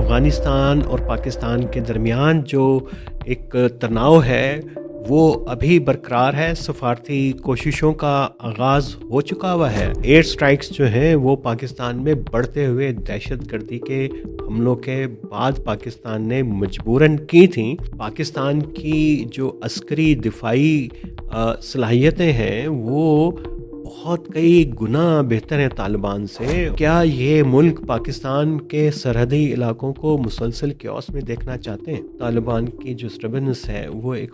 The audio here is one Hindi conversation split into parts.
अफ़गानिस्तान और पाकिस्तान के दरमियान जो एक तनाव है वो अभी बरकरार है। सफारती कोशिशों का आगाज़ हो चुका हुआ है। एयर स्ट्राइक्स जो हैं वो पाकिस्तान में बढ़ते हुए दहशतगर्दी के हमलों के बाद पाकिस्तान ने मजबूरन की थी। पाकिस्तान की जो अस्करी दिफाई सलाहियतें हैं वो बहुत कई गुना बेहतर है तालिबान से। क्या ये मुल्क पाकिस्तान के सरहदी इलाकों को मुसलसल क्योस में देखना चाहते हैं? तालिबान की जो स्टबर्नेस है वो एक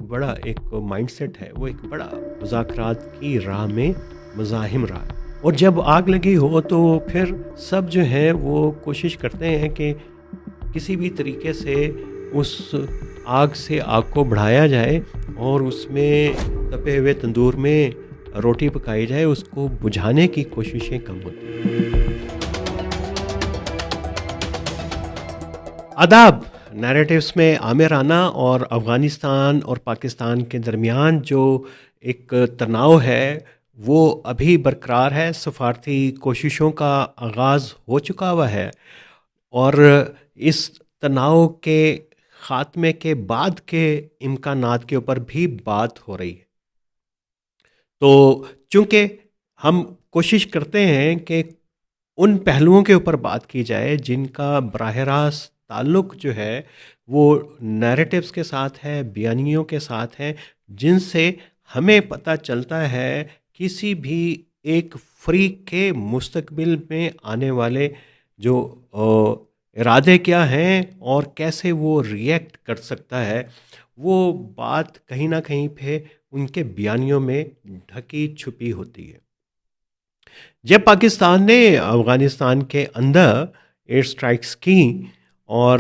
माइंडसेट है, वो एक बड़ा मुज़ाकरात की राह में मज़ाहिम रहा है। और जब आग लगी हो तो फिर सब जो है वो कोशिश करते हैं कि किसी भी तरीके से उस आग से आग को बढ़ाया जाए और उसमें तपे हुए तंदूर में रोटी पकाई जाए, उसको बुझाने की कोशिशें कम होती हैं। आदाब। नैरेटिव्स में आमिर आना और अफ़गानिस्तान और पाकिस्तान के दरमियान जो एक तनाव है वो अभी बरकरार है। सफारती कोशिशों का आगाज़ हो चुका हुआ है और इस तनाव के ख़ात्मे के बाद के इम्कानात के ऊपर भी बात हो रही है। तो चूंकि हम कोशिश करते हैं कि उन पहलुओं के ऊपर बात की जाए जिनका बराह रास्त ताल्लुक जो है वो नैरेटिव्स के साथ है, बयानियों के साथ है, जिनसे हमें पता चलता है किसी भी एक फ़रीक के मुस्तकबिल में आने वाले जो इरादे क्या हैं और कैसे वो रिएक्ट कर सकता है। वो बात कहीं ना कहीं पे उनके बयानियों में ढकी छुपी होती है। जब पाकिस्तान ने अफ़गानिस्तान के अंदर एयर स्ट्राइक्स की और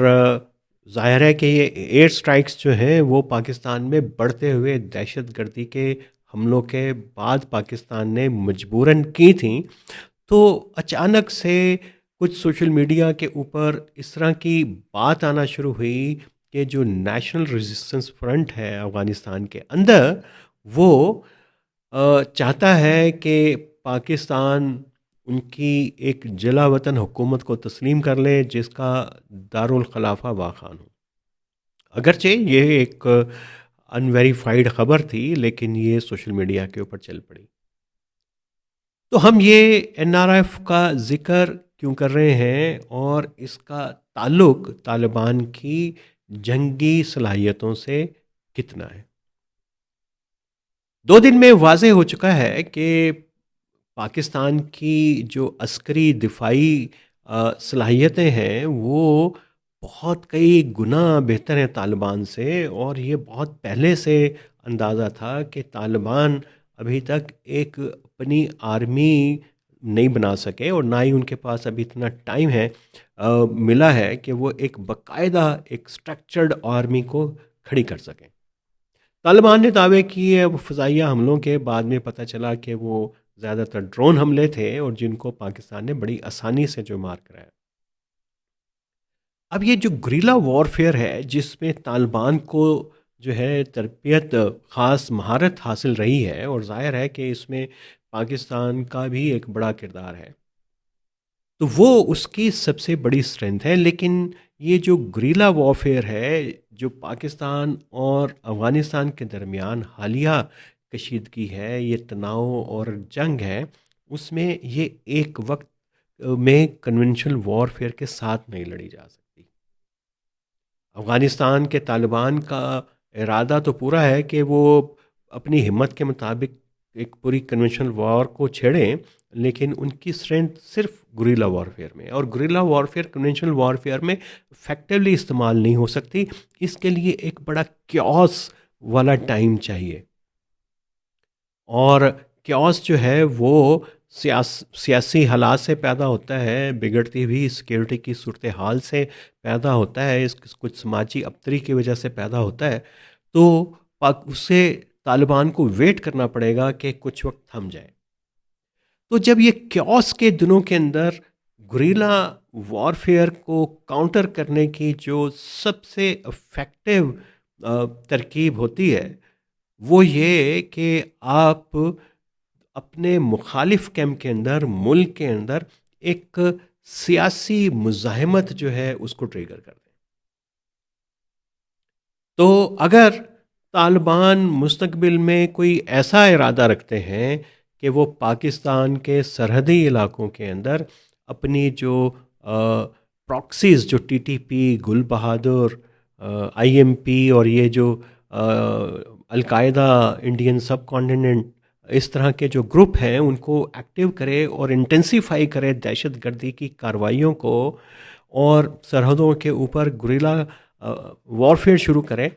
ज़ाहिर है कि ये एयर स्ट्राइक्स जो हैं वो पाकिस्तान में बढ़ते हुए दहशतगर्दी के हमलों के बाद पाकिस्तान ने मजबूरन की थी, तो अचानक से कुछ सोशल मीडिया के ऊपर इस तरह की बात आना शुरू हुई कि जो नेशनल रेजिस्टेंस फ्रंट है अफ़गानिस्तान के अंदर वो चाहता है कि पाकिस्तान उनकी एक जला वतन हुकूमत को तस्लीम कर ले जिसका दारुल खलाफा वाखान हो। अगरचे ये एक अनवेरीफाइड ख़बर थी लेकिन ये सोशल मीडिया के ऊपर चल पड़ी। तो हम ये एनआरएफ का ज़िक्र क्यों कर रहे हैं और इसका ताल्लुक तालिबान की जंगी सलाहियतों से कितना है? 2 दिन में वाज़ेह हो चुका है कि पाकिस्तान की जो अस्करी दिफाई सलाहियतें हैं वो बहुत कई गुना बेहतर हैं तालिबान से। और ये बहुत पहले से अंदाज़ा था कि तालिबान अभी तक एक अपनी आर्मी नहीं बना सके और ना ही उनके पास अभी इतना टाइम है मिला है कि वो एक बाकायदा एक स्ट्रक्चर्ड आर्मी को खड़ी कर सकें। तालिबान ने दावे किए, फ़ज़ाइया हमलों के बाद में पता चला कि वो ज़्यादातर ड्रोन हमले थे और जिनको पाकिस्तान ने बड़ी आसानी से जो मार कराया। अब ये जो गुरिल्ला वॉरफेयर है जिसमें तालिबान को जो है तरबियत ख़ास महारत हासिल रही है और ज़ाहिर है कि इसमें पाकिस्तान का भी एक बड़ा किरदार है, तो वो उसकी सबसे बड़ी स्ट्रेंथ है। लेकिन ये जो गुरिल्ला वॉरफेयर है जो पाकिस्तान और अफ़गानिस्तान के दरमियान हालिया कशीदगी है, ये तनाव और जंग है, उसमें ये एक वक्त में कन्वेंशनल वॉरफेयर के साथ नहीं लड़ी जा सकती। अफ़गानिस्तान के तालिबान का इरादा तो पूरा है कि वो अपनी हिम्मत के मुताबिक एक पूरी कन्वेंशनल वॉर को छेड़ें, लेकिन उनकी स्ट्रेंथ सिर्फ गुरिल्ला वॉरफेयर में, और गुरिल्ला वॉरफेयर कन्वेंशनल वॉरफेयर में इफेक्टिवली इस्तेमाल नहीं हो सकती। इसके लिए एक बड़ा क्योस वाला टाइम चाहिए और क्योस जो है वो सियासी हालात से पैदा होता है, बिगड़ती हुई सिक्योरिटी की सूरत हाल से पैदा होता है, इस कुछ समाजी अबतरी की वजह से पैदा होता है। तो उससे तालिबान को वेट करना पड़ेगा कि कुछ वक्त थम जाए। तो जब ये क्योस के दिनों के अंदर गुरिल्ला वॉरफेयर को काउंटर करने की जो सबसे इफेक्टिव तरकीब होती है वो ये कि आप अपने मुखालिफ कैंप के अंदर, मुल्क के अंदर एक सियासी मुज़ाहमत जो है उसको ट्रिगर कर दें। तो अगर तालिबान मुस्तकबिल में कोई ऐसा इरादा रखते हैं कि वो पाकिस्तान के सरहदी इलाकों के अंदर अपनी जो प्रॉक्सीज, जो टीटीपी, गुल बहादुर, आईएमपी और ये जो अलकायदा, इंडियन सब कॉन्टिनेंट, इस तरह के जो ग्रुप हैं उनको एक्टिव करे और इंटेंसिफाई करे दहशत गर्दी की कार्रवाइयों को, और सरहदों के ऊपर गुरिल्ला वॉरफेयर शुरू करें,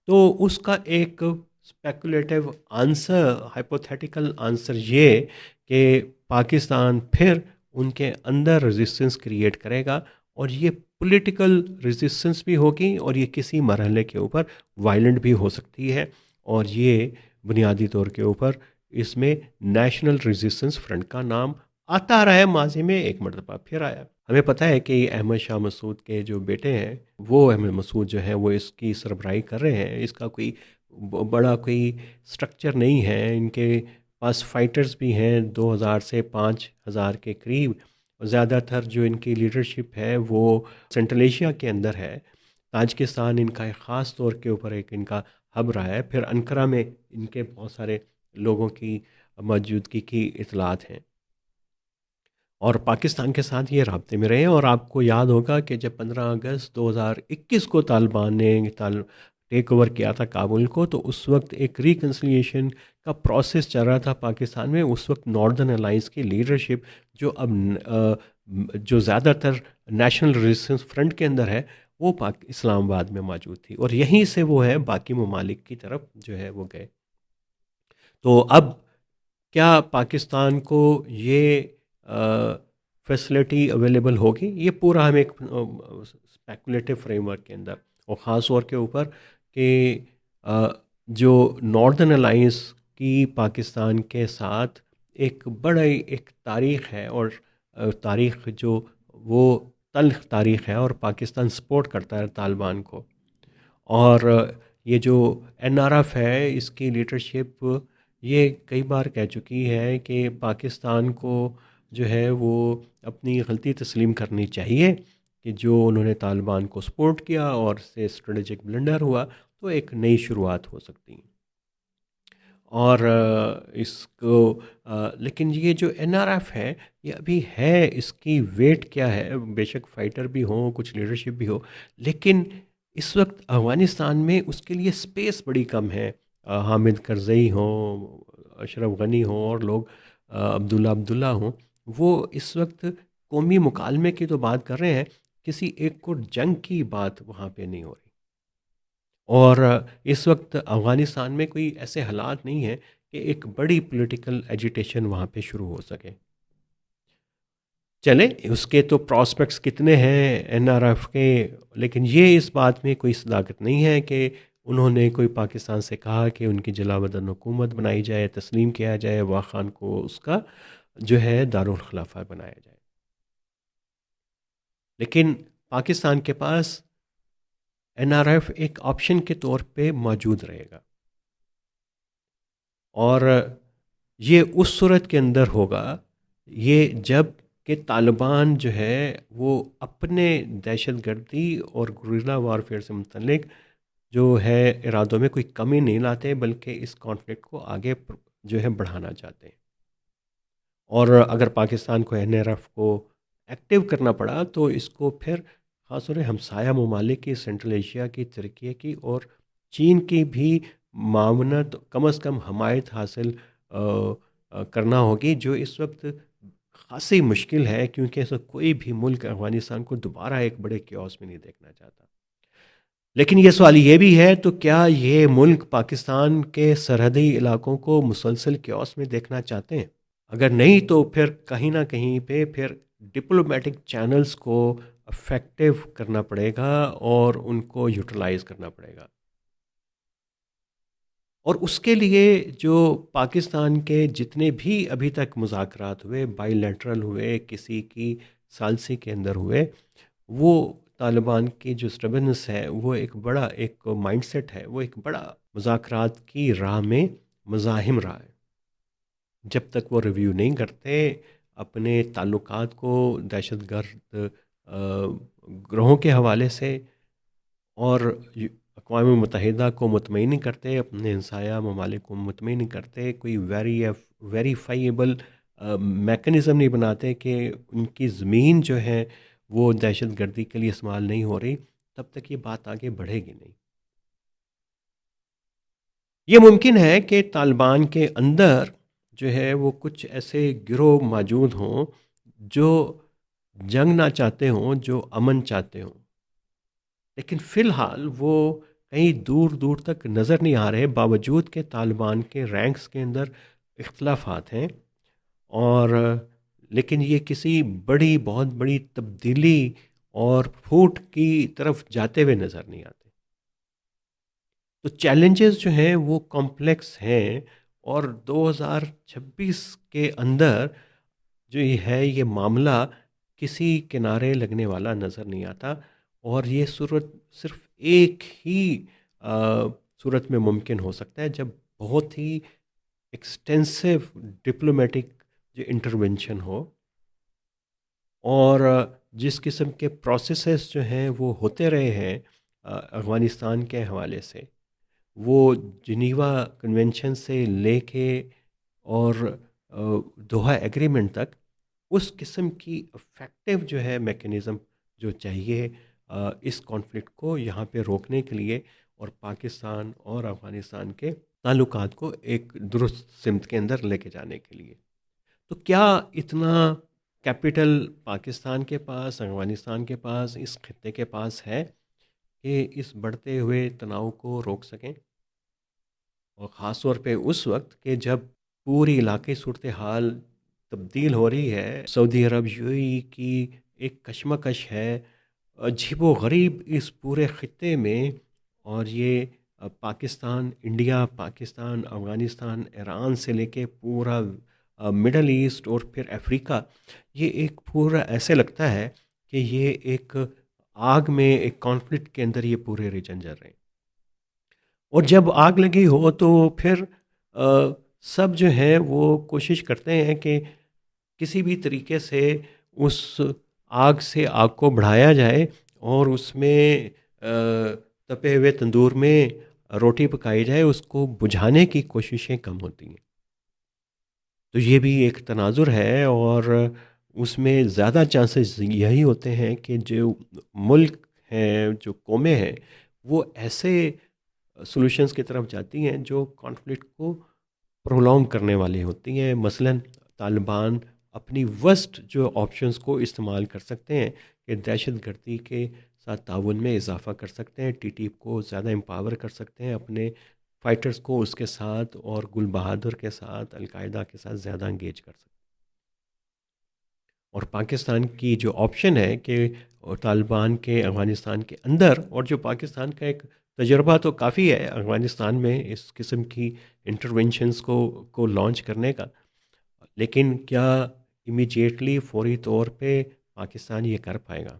तो उसका एक स्पेकुलेटिव आंसर, हाइपोथेटिकल आंसर ये कि पाकिस्तान फिर उनके अंदर रेजिस्टेंस क्रिएट करेगा, और ये पॉलिटिकल रेजिस्टेंस भी होगी और ये किसी मरहले के ऊपर वायलेंट भी हो सकती है। और ये बुनियादी तौर के ऊपर इसमें नेशनल रेजिस्टेंस फ्रंट का नाम आता रहा है, माजी में एक मरतबा फिर आया। हमें पता है कि अहमद शाह मसूद के जो बेटे हैं, वो अहमद मसूद जो है वो इसकी सरबराही कर रहे हैं। इसका कोई बड़ा कोई स्ट्रक्चर नहीं है, इनके पास फाइटर्स भी हैं 2000 से 5000 के करीब। ज़्यादातर जो इनकी लीडरशिप है वो सेंट्रल एशिया के अंदर है। ताजिकिस्तान इनका एक ख़ास तौर के ऊपर एक इनका हब रहा है। फिर अंकारा में इनके बहुत सारे लोगों की मौजूदगी की इतलात हैं, और पाकिस्तान के साथ ये राब्ते में रहे हैं। और आपको याद होगा कि जब 15 अगस्त 2021 को तालिबान ने टेक ओवर किया था काबुल को, तो उस वक्त एक रिकन्सिलिएशन का प्रोसेस चल रहा था पाकिस्तान में। उस वक्त नॉर्दर्न अलाइंस की लीडरशिप जो जो ज़्यादातर नेशनल रेजिस्टेंस फ्रंट के अंदर है, वो इस्लामाबाद में मौजूद थी, और यहीं से वो है बाकी ममालिक की तरफ जो है वो गए। तो अब क्या पाकिस्तान को ये फैसिलिटी अवेलेबल होगी? ये पूरा हम एक स्पेकुलेटिव फ्रेमवर्क के अंदर, और ख़ास तौर के ऊपर कि जो नॉर्दर्न अलाइंस की पाकिस्तान के साथ एक बड़ा ही एक तारीख़ है, और तारीख़ जो वो तल्ख़ तारीख़ है, और पाकिस्तान सपोर्ट करता है तालिबान को। और ये जो एनआरएफ है, इसकी लीडरशिप ये कई बार कह चुकी है कि पाकिस्तान को जो है वो अपनी गलती तस्लीम करनी चाहिए कि जो उन्होंने तालिबान को सपोर्ट किया और से स्ट्रेटजिक ब्लंडर हुआ, तो एक नई शुरुआत हो सकती है। और इसको लेकिन ये जो एनआरएफ है, ये अभी है, इसकी वेट क्या है? बेशक फाइटर भी हो, कुछ लीडरशिप भी हो, लेकिन इस वक्त अफ़गानिस्तान में उसके लिए स्पेस बड़ी कम है। हामिद करज़ई हों, अशरफ गनी हों, और लोग अब्दुल्ला अब्दुल्ला हों, वो इस वक्त कौमी मुकालमे की तो बात कर रहे हैं, किसी एक को जंग की बात वहाँ पे नहीं हो रही। और इस वक्त अफ़गानिस्तान में कोई ऐसे हालात नहीं है कि एक बड़ी पॉलिटिकल एजिटेशन वहाँ पे शुरू हो सके। चले उसके तो प्रॉस्पेक्ट्स कितने हैं एनआरएफ के, लेकिन ये इस बात में कोई सदाकत नहीं है कि उन्होंने कोई पाकिस्तान से कहा कि उनकी जलावतन हुकूमत बनाई जाए, तस्लीम किया जाए, वाह खान को उसका जो है दारुल खिलाफा बनाया जाए। लेकिन पाकिस्तान के पास एनआरएफ एक ऑप्शन के तौर पे मौजूद रहेगा, और ये उस सूरत के अंदर होगा ये जब कि तालिबान जो है वो अपने दहशत गर्दी और गुरिल्ला वारफेयर से मुतल्लिक जो है इरादों में कोई कमी नहीं लाते, बल्कि इस कॉन्फ्लिक्ट को आगे जो है बढ़ाना चाहते हैं। और अगर पाकिस्तान को एनआरएफ को एक्टिव करना पड़ा, तो इसको फिर ख़ासतौर से हमसाया ममालिक की, सेंट्रल एशिया की, तुर्की की और चीन की भी मावनत, कम अज़ कम हमायत हासिल करना होगी, जो इस वक्त खासी मुश्किल है, क्योंकि ऐसा कोई भी मुल्क अफ़गानिस्तान को दोबारा एक बड़े क्योस में नहीं देखना चाहता। लेकिन ये सवाल ये भी है, तो क्या ये मुल्क पाकिस्तान के सरहदी इलाकों को मुसलसल क्योस में देखना चाहते हैं? अगर नहीं, तो फिर कहीं ना कहीं पे फिर डिप्लोमेटिक चैनल्स को इफेक्टिव करना पड़ेगा और उनको यूटिलाइज करना पड़ेगा। और उसके लिए जो पाकिस्तान के जितने भी अभी तक मुज़ाकरात हुए, बाईलैटरल हुए, किसी की सालसी के अंदर हुए, वो तालिबान की जो स्टबर्नस है, वो एक बड़ा एक माइंडसेट है, वो एक बड़ा मुज़ाकरात की राह में मज़ाहिम रहा है। जब तक वो रिव्यू नहीं करते, अपने ताल्लुकात को दहशतगर्द ग्रोहों के हवाले से और अक़वाम मुत्तहिदा को मुतमईन नहीं करते, अपने हमसाया ममालिक को मुतमईन नहीं करते, कोई वेरीफाइएबल मेकनिज़म नहीं बनाते कि उनकी ज़मीन जो है वो दहशत गर्दी के लिए इस्तेमाल नहीं हो रही, तब तक ये बात आगे बढ़ेगी नहीं। ये मुमकिन है कि तालिबान के अंदर जो है वो कुछ ऐसे गिरोह मौजूद हों जो जंग ना चाहते हों, जो अमन चाहते हों, लेकिन फ़िलहाल वो कहीं दूर दूर तक नज़र नहीं आ रहे, बावजूद के तालिबान के रैंक्स के अंदर इख्तलाफात हैं। और लेकिन ये किसी बड़ी बहुत बड़ी तब्दीली और फूट की तरफ जाते हुए नज़र नहीं आते। तो चैलेंजेस जो हैं वो कॉम्प्लेक्स हैं, और 2026 के अंदर जो ये है ये मामला किसी किनारे लगने वाला नज़र नहीं आता। और ये सूरत सिर्फ एक ही सूरत में मुमकिन हो सकता है, जब बहुत ही एक्सटेंसिव डिप्लोमेटिक जो इंटरवेंशन हो, और जिस किस्म के प्रोसेसेस जो हैं वो होते रहे हैं अफ़गानिस्तान के हवाले से, वो जिनीवा कन्वेंशन से लेके और दोहा एग्रीमेंट तक, उस किस्म की इफ़ेक्टिव जो है मेकनिज़म जो चाहिए इस कॉन्फ्लिक्ट को यहाँ पे रोकने के लिए, और पाकिस्तान और अफ़गानिस्तान के ताल्लुकात को एक दुरुस्त सिमत के अंदर लेके जाने के लिए। तो क्या इतना कैपिटल पाकिस्तान के पास, अफ़गानिस्तान के पास, इस खित्ते के पास है कि इस बढ़ते हुए तनाव को रोक सकें? और ख़ास तौर पे उस वक्त कि जब पूरी इलाक़ाई सूरत हाल तब्दील हो रही है, सऊदी अरब यूएई की एक कशमकश है अजीबो गरीब इस पूरे ख़ित्ते में। और ये पाकिस्तान, इंडिया, पाकिस्तान, अफ़गानिस्तान, ईरान से लेके पूरा मिडल ईस्ट और फिर अफ्रीका, ये एक पूरा ऐसे लगता है कि ये एक आग में, एक कॉन्फ्लिक्ट के अंदर ये पूरे रीजन जल रहे हैं। और जब आग लगी हो तो फिर सब जो है वो कोशिश करते हैं कि किसी भी तरीके से उस आग से आग को बढ़ाया जाए, और उसमें तपे हुए तंदूर में रोटी पकाई जाए, उसको बुझाने की कोशिशें कम होती हैं। तो ये भी एक तनाजुर है, और उसमें ज़्यादा चांसेस यही होते हैं कि जो मुल्क हैं, जो कौमें हैं, वो ऐसे सॉल्यूशंस की तरफ जाती हैं जो कॉन्फ्लिक्ट को प्रोलॉन्ग करने वाली होती हैं। मसलन तालिबान अपनी वर्स्ट जो ऑप्शंस को इस्तेमाल कर सकते हैं कि दहशतगर्दी के साथ ताउन में इजाफा कर सकते हैं, टीटीप को ज़्यादा एम्पावर कर सकते हैं, अपने फाइटर्स को उसके साथ और गुल बहादुर के साथ, अलकायदा के साथ ज़्यादा इंगेज कर सकते हैं। और पाकिस्तान की जो ऑप्शन है कि तालिबान के अफ़गानिस्तान के अंदर, और जो पाकिस्तान का एक तजर्बा तो काफ़ी है अफ़गानिस्तान में इस किस्म की इंटरवेंशंस को लॉन्च करने का, लेकिन क्या इमीडिएटली फ़ौरी तौर पे पाकिस्तान ये कर पाएगा?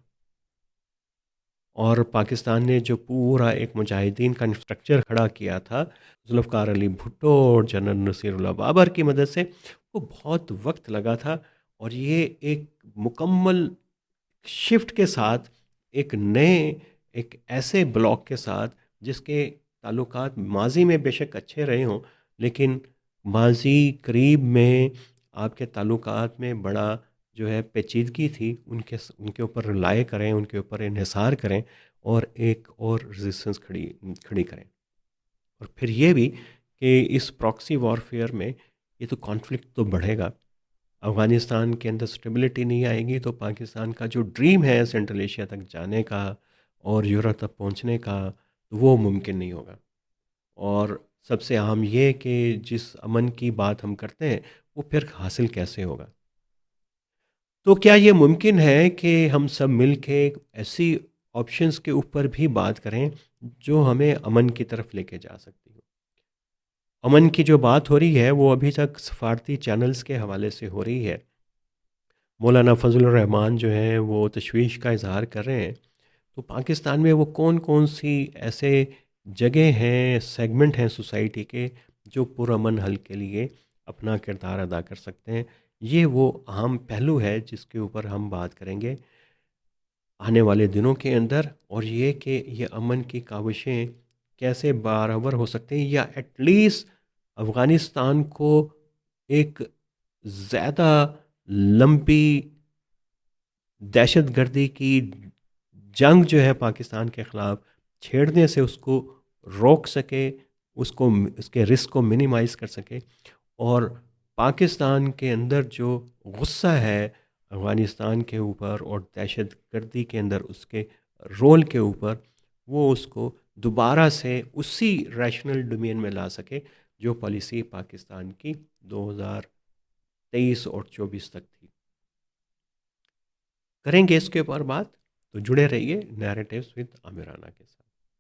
और पाकिस्तान ने जो पूरा एक मुजाहिदीन का इंफ्रास्ट्रक्चर खड़ा किया था जुल्फ़िकार अली भुट्टो और जनरल नसीरुल्लाह बाबर की मदद से, वो बहुत वक्त लगा था। और ये एक मुकम्मल शिफ्ट के साथ, एक नए, एक ऐसे ब्लॉक के साथ जिसके ताल्लुकात माजी में बेशक अच्छे रहे हों, लेकिन माजी करीब में आपके ताल्लुकात में बड़ा जो है पेचीदगी थी, उनके उनके ऊपर रिलाय करें, उनके ऊपर इन्हिसार करें, और एक और रेजिस्टेंस खड़ी खड़ी करें। और फिर ये भी कि इस प्रॉक्सी वॉरफेयर में ये तो कॉन्फ्लिक्ट तो बढ़ेगा, अफ़गानिस्तान के अंदर स्टेबिलिटी नहीं आएगी, तो पाकिस्तान का जो ड्रीम है सेंट्रल एशिया तक जाने का और यूरोप तक पहुंचने का, तो वो मुमकिन नहीं होगा। और सबसे अहम ये कि जिस अमन की बात हम करते हैं वो फिर हासिल कैसे होगा? तो क्या ये मुमकिन है कि हम सब मिल के ऐसी ऑप्शंस के ऊपर भी बात करें जो हमें अमन की तरफ लेके जा सकती हो? अमन की जो बात हो रही है वो अभी तक सफारती चैनल्स के हवाले से हो रही है। मौलाना फजलुर रहमान जो हैं वो तशवीश का इजहार कर रहे हैं। तो पाकिस्तान में वो कौन कौन सी ऐसे जगह हैं, सेगमेंट हैं सोसाइटी के, जो पुरअमन हल के लिए अपना किरदार अदा कर सकते हैं? ये वो अहम पहलू है जिसके ऊपर हम बात करेंगे आने वाले दिनों के अंदर, और ये कि ये अमन की काविशें कैसे बराबर हो सकते हैं, या एटलीस्ट अफ़गानिस्तान को एक ज़्यादा लंबी दहशतगर्दी की जंग जो है पाकिस्तान के ख़िलाफ़ छेड़ने से उसको रोक सके, उसको उसके रिस्क को मिनिमाइज़ कर सके, और पाकिस्तान के अंदर जो गुस्सा है अफ़गानिस्तान के ऊपर और दहशतगर्दी के अंदर उसके रोल के ऊपर, वो उसको दोबारा से उसी रैशनल डोमेन में ला सके जो पॉलिसी पाकिस्तान की 2023 और 24 तक थी। करेंगे इसके ऊपर बात, तो जुड़े रहिए नैरेटिव्स विद आमिर राना के साथ।